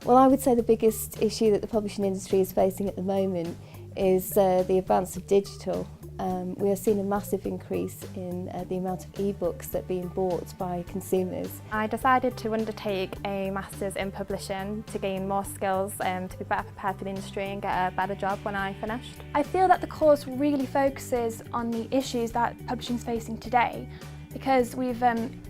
Well, I would say the biggest issue that the publishing industry is facing at the moment is the advance of digital. We are seeing a massive increase in the amount of e-books that are being bought by consumers. I decided to undertake a Masters in Publishing to gain more skills to be better prepared for the industry and get a better job when I finished. I feel that the course really focuses on the issues that publishing is facing today, because we've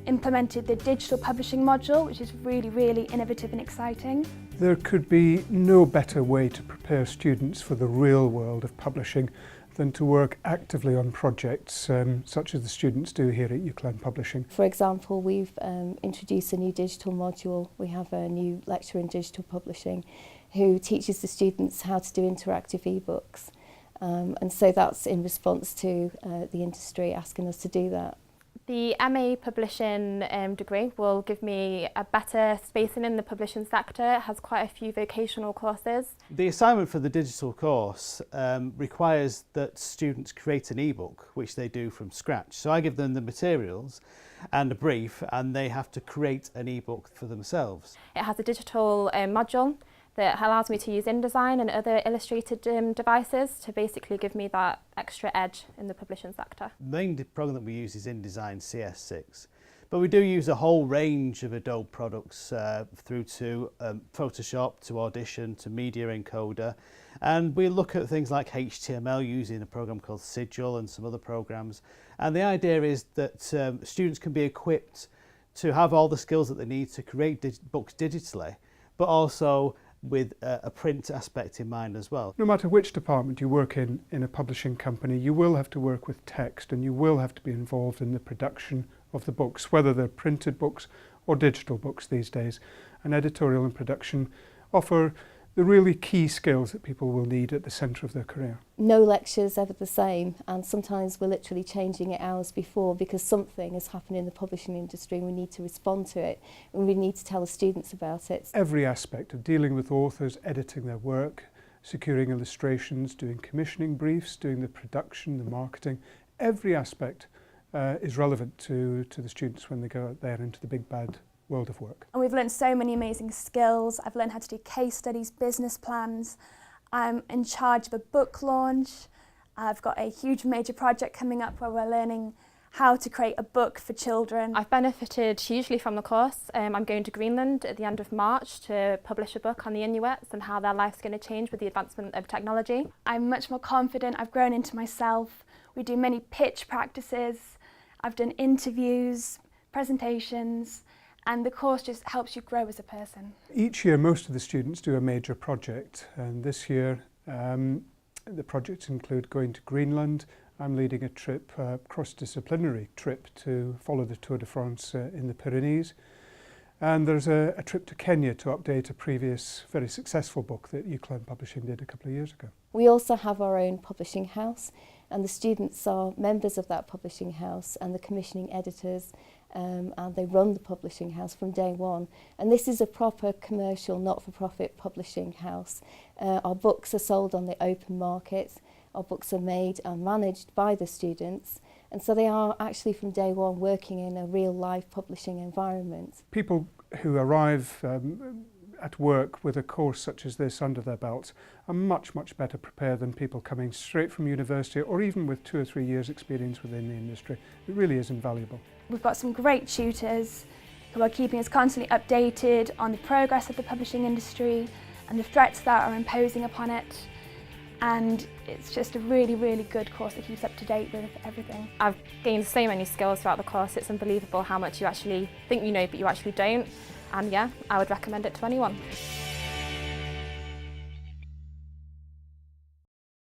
implemented the digital publishing module, which is really innovative and exciting. There could be no better way to prepare students for the real world of publishing than to work actively on projects such as the students do here at UCLan Publishing. For example, we've introduced a new digital module. We have a new lecturer in digital publishing who teaches the students how to do interactive e-books. And so that's in response to the industry asking us to do that. The MA Publishing degree will give me a better spacing in the publishing sector. It has quite a few vocational courses. The assignment for the digital course requires that students create an e-book, which they do from scratch. So I give them the materials and a brief, and they have to create an e-book for themselves. It has a digital module that allows me to use InDesign and other illustrated devices to basically give me that extra edge in the publishing sector. The main program that we use is InDesign CS6, but we do use a whole range of Adobe products through to Photoshop, to Audition, to Media Encoder, and we look at things like HTML using a program called Sigil and some other programs. And the idea is that students can be equipped to have all the skills that they need to create books digitally, but also with a print aspect in mind as well. No matter which department you work in a publishing company, you will have to work with text and you will have to be involved in the production of the books, whether they're printed books or digital books these days. And editorial and production offer the really key skills that people will need at the centre of their career. No lecture is ever the same, and sometimes we're literally changing it hours before because something has happened in the publishing industry and we need to respond to it and we need to tell the students about it. Every aspect of dealing with authors, editing their work, securing illustrations, doing commissioning briefs, doing the production, the marketing, every aspect is relevant to the students when they go out there into the big bad world of work. And we've learned so many amazing skills. I've learned how to do case studies, business plans. I'm in charge of a book launch. I've got a huge major project coming up where we're learning how to create a book for children. I've benefited hugely from the course. I'm going to Greenland at the end of March to publish a book on the Inuits and how their life's going to change with the advancement of technology. I'm much more confident. I've grown into myself. We do many pitch practices. I've done interviews, presentations, and the course just helps you grow as a person. Each year most of the students do a major project, and this year the projects include going to Greenland. I'm leading a trip, cross-disciplinary trip to follow the Tour de France in the Pyrenees. And there's a trip to Kenya to update a previous very successful book that UCLan Publishing did a couple of years ago. We also have our own publishing house, and the students are members of that publishing house and the commissioning editors, and they run the publishing house from day one. And this is a proper commercial, not-for-profit publishing house. Our books are sold on the open market. Our books are made and managed by the students, and so they are actually from day one working in a real life publishing environment. People who arrive at work with a course such as this under their belts are much better prepared than people coming straight from university or even with 2 or 3 years experience within the industry. It really is invaluable. We've got some great tutors who are keeping us constantly updated on the progress of the publishing industry and the threats that are imposing upon it. And it's just a really good course that keeps up to date with everything. I've gained so many skills throughout the course. It's unbelievable how much you actually think you know but you actually don't. And yeah, I would recommend it to anyone.